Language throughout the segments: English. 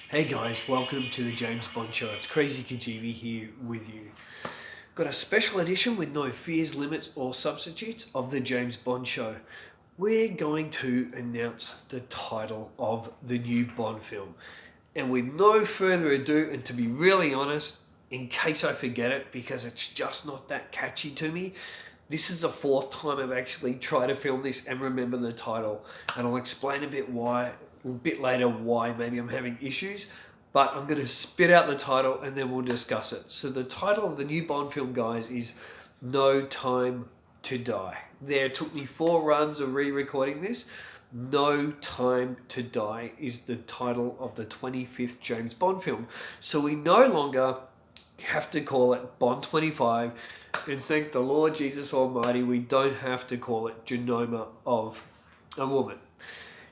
Hey guys, welcome to the James Bond Show. It's Crazy Kajivi here with you. Got a special edition with no fears, limits, or substitutes of the James Bond Show. We're going to announce the title of the new Bond film. And with no further ado, and to be really honest, in case I forget it, because it's just not that catchy to me, this is the fourth time I've actually tried to film this and remember the title. And I'll explain a bit later why maybe I'm having issues. But I'm going to spit out the title and then we'll discuss it. So the title of the new Bond film, guys, is No Time to Die. There took me 4 runs of re-recording this. No Time to Die is the title of the 25th James Bond film. So we no longer have to call it Bond 25, and thank the Lord Jesus Almighty, we don't have to call it Genoma of a Woman.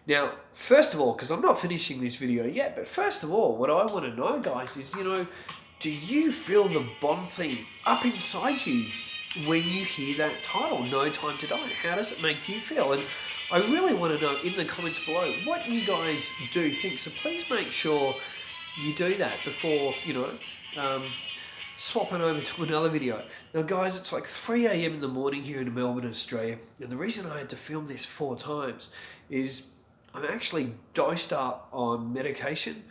Now, first of all, because I'm not finishing this video yet, but first of all, what I want to know, guys, is, do you feel the Bond theme up inside you when you hear that title, No Time to Die? How does it make you feel? And I really want to know in the comments below what you guys do think. So please make sure you do that before, swapping over to another video. Now guys, it's like 3 a.m. in the morning here in Melbourne, Australia, and the reason I had to film this 4 times is I'm actually dosed up on medication,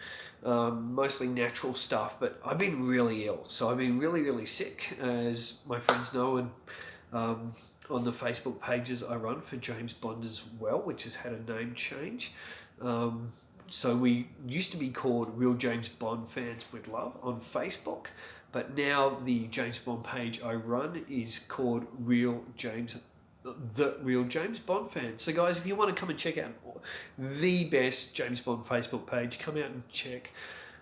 mostly natural stuff, but I've been really ill. So I've been really, really sick, as my friends know, and on the Facebook pages I run for James Bond as well, which has had a name change. So we used to be called Real James Bond Fans with Love on Facebook, but now the James Bond page I run is called The Real James Bond Fans. So guys, if you want to come and check out the best James Bond Facebook page, come out and check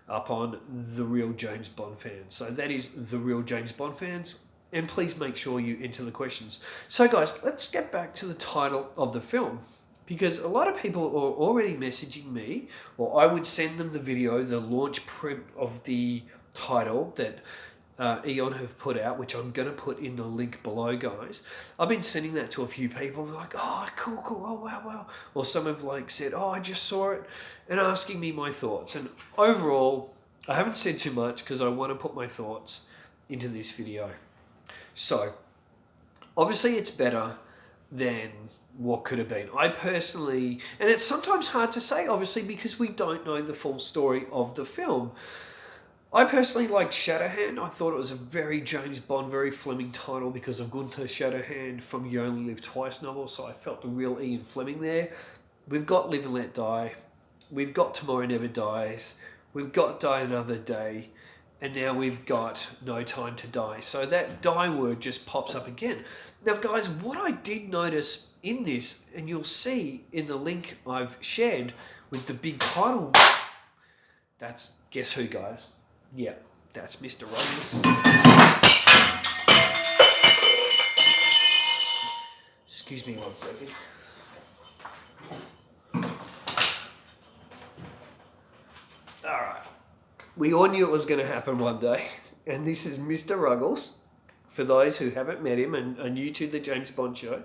up on The Real James Bond Fans. So that is The Real James Bond Fans, and please make sure you enter the questions. So guys, let's get back to the title of the film, because a lot of people are already messaging me, or I would send them the video, the launch print of the title that Eon have put out, which I'm going to put in the link below, guys. I've been sending that to a few people, like, oh, cool, oh, wow. Or some have said, oh, I just saw it, and asking me my thoughts. And overall, I haven't said too much because I want to put my thoughts into this video. So, obviously it's better than what could have been. I personally, and it's sometimes hard to say, obviously, because we don't know the full story of the film. I personally liked Shatterhand. I thought it was a very James Bond, very Fleming title because of Gunther Shatterhand from You Only Live Twice novel, so I felt the real Ian Fleming there. We've got Live and Let Die. We've got Tomorrow Never Dies. We've got Die Another Day. And now we've got No Time to Die. So that die word just pops up again. Now, guys, what I did notice in this, and you'll see in the link I've shared with the big title, that's, guess who, guys? Yeah, that's Mr. Rogers. Excuse me 1 second. Alright. We all knew it was going to happen one day. And this is Mr. Ruggles. For those who haven't met him and are new to the James Bond show,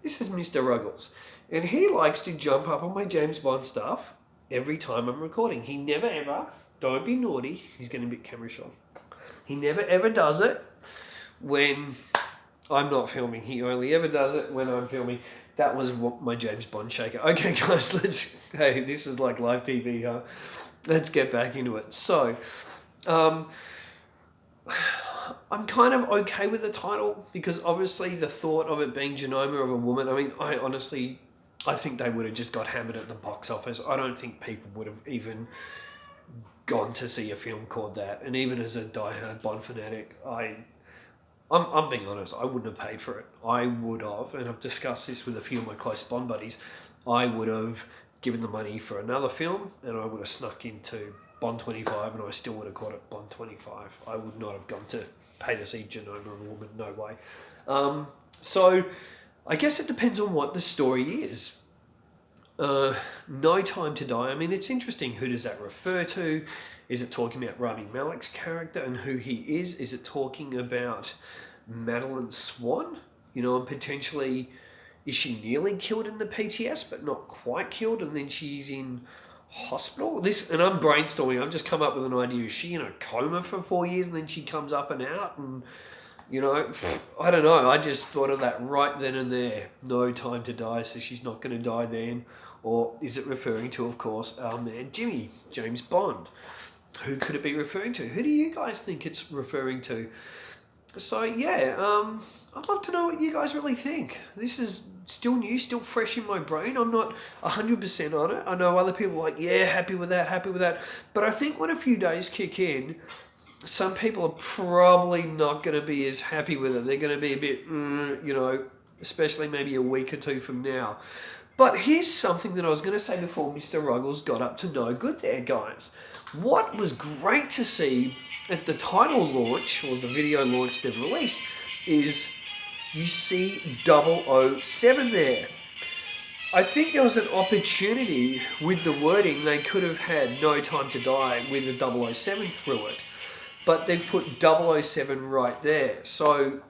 this is Mr. Ruggles. And he likes to jump up on my James Bond stuff every time I'm recording. He never ever, don't be naughty, he's getting a bit camera shy. He never ever does it when I'm not filming. He only ever does it when I'm filming. That was my James Bond shaker. Okay guys, hey, this is like live TV, huh? Let's get back into it. So, I'm kind of okay with the title because obviously the thought of it being Genoma of a Woman, I mean, I think they would have just got hammered at the box office. I don't think people would have even gone to see a film called that. And even as a diehard Bond fanatic, I'm being honest, I wouldn't have paid for it. I would have, and I've discussed this with a few of my close Bond buddies, I would have given the money for another film and I would have snuck into Bond 25 and I still would have called it Bond 25. I would not have gone to pay to see Genoma of a Woman, no way. So I guess it depends on what the story is. No Time to Die, I mean, it's interesting. Who does that refer to? Is it talking about Rami Malek's character and who he is? Is it talking about Madeline Swan? And potentially, is she nearly killed in the PTS but not quite killed, and then she's in hospital? And I'm brainstorming. I've just come up with an idea. Is she in a coma for 4 years and then she comes up and out? And, I don't know. I just thought of that right then and there. No time to die, so she's not going to die then. Or is it referring to, of course, our man Jimmy, James Bond? Who could it be referring to? Who do you guys think it's referring to? So, yeah, I'd love to know what you guys really think. This is still new, still fresh in my brain. I'm not 100% on it. I know other people are like, yeah, happy with that. But I think when a few days kick in, some people are probably not going to be as happy with it. They're going to be a bit, especially maybe a week or two from now. But here's something that I was going to say before Mr. Ruggles got up to no good there, guys. What was great to see at the title launch, or the video launch they've released, is you see 007 there. I think there was an opportunity with the wording. They could have had No Time to Die with the 007 through it. But they've put 007 right there. So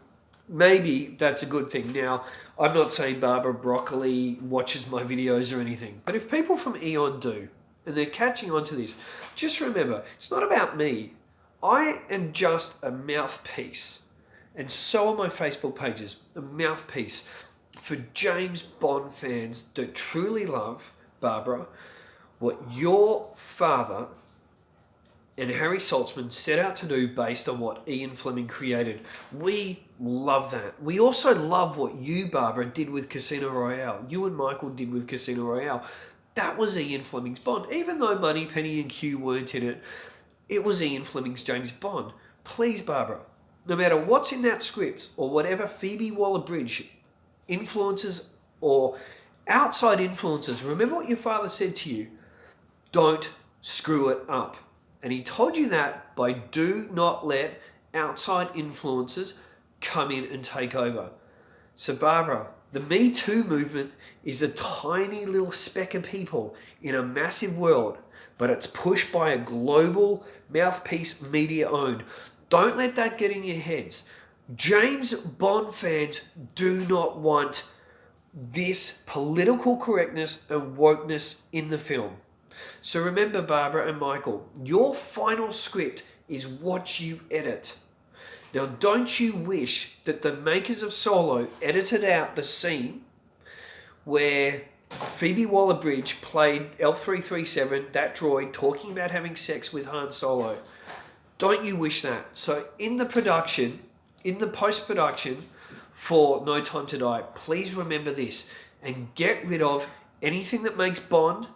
maybe that's a good thing. Now, I'm not saying Barbara Broccoli watches my videos or anything. But if people from Eon do, and they're catching on to this, just remember, it's not about me. I am just a mouthpiece. And so are my Facebook pages, a mouthpiece for James Bond fans that truly love, Barbara, what your father and Harry Saltzman set out to do based on what Ian Fleming created. We love that. We also love what you, Barbara, did with Casino Royale. You and Michael did with Casino Royale. That was Ian Fleming's Bond. Even though Moneypenny and Q weren't in it, it was Ian Fleming's James Bond. Please, Barbara, no matter what's in that script or whatever Phoebe Waller-Bridge influences or outside influences, remember what your father said to you. Don't screw it up. And he told you that by do not let outside influences come in and take over. So Barbara, the Me Too movement is a tiny little speck of people in a massive world, but it's pushed by a global mouthpiece media owned. Don't let that get in your heads. James Bond fans do not want this political correctness and wokeness in the film. So remember, Barbara and Michael, your final script is what you edit. Now, don't you wish that the makers of Solo edited out the scene where Phoebe Waller-Bridge played L337, that droid, talking about having sex with Han Solo? Don't you wish that? So in the production, in the post-production for No Time to Die, please remember this and get rid of anything that makes Bond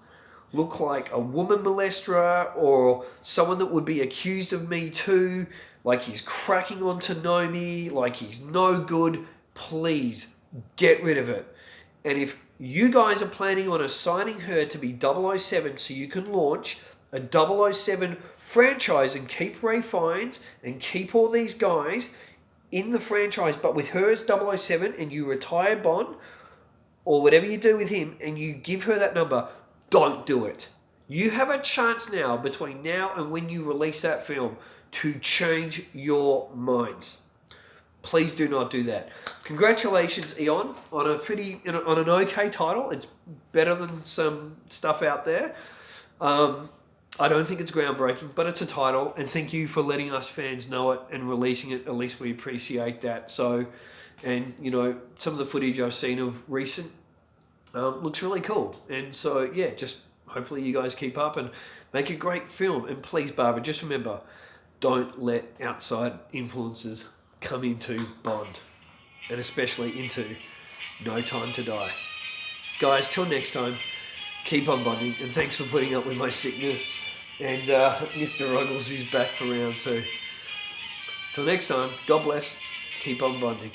look like a woman molester or someone that would be accused of Me Too, like he's cracking onto Nomi, like he's no good. Please get rid of it. And if you guys are planning on assigning her to be 007 so you can launch a 007 franchise and keep Ray Fiennes and keep all these guys in the franchise, but with her as 007 and you retire Bond or whatever you do with him and you give her that number, don't do it. You have a chance now, between now and when you release that film, to change your minds. Please do not do that. Congratulations, Eon, on on an okay title. It's better than some stuff out there. I don't think it's groundbreaking, but it's a title, and thank you for letting us fans know it and releasing it. At least we appreciate that. So, and some of the footage I've seen of recent looks really cool. And so, yeah, just hopefully you guys keep up and make a great film. And please, Barbara, just remember, don't let outside influences come into Bond, and especially into No Time to Die. Guys, till next time, keep on bonding, and thanks for putting up with my sickness. And Mr. Ruggles, who's back for round 2. Till next time, God bless, keep on bonding.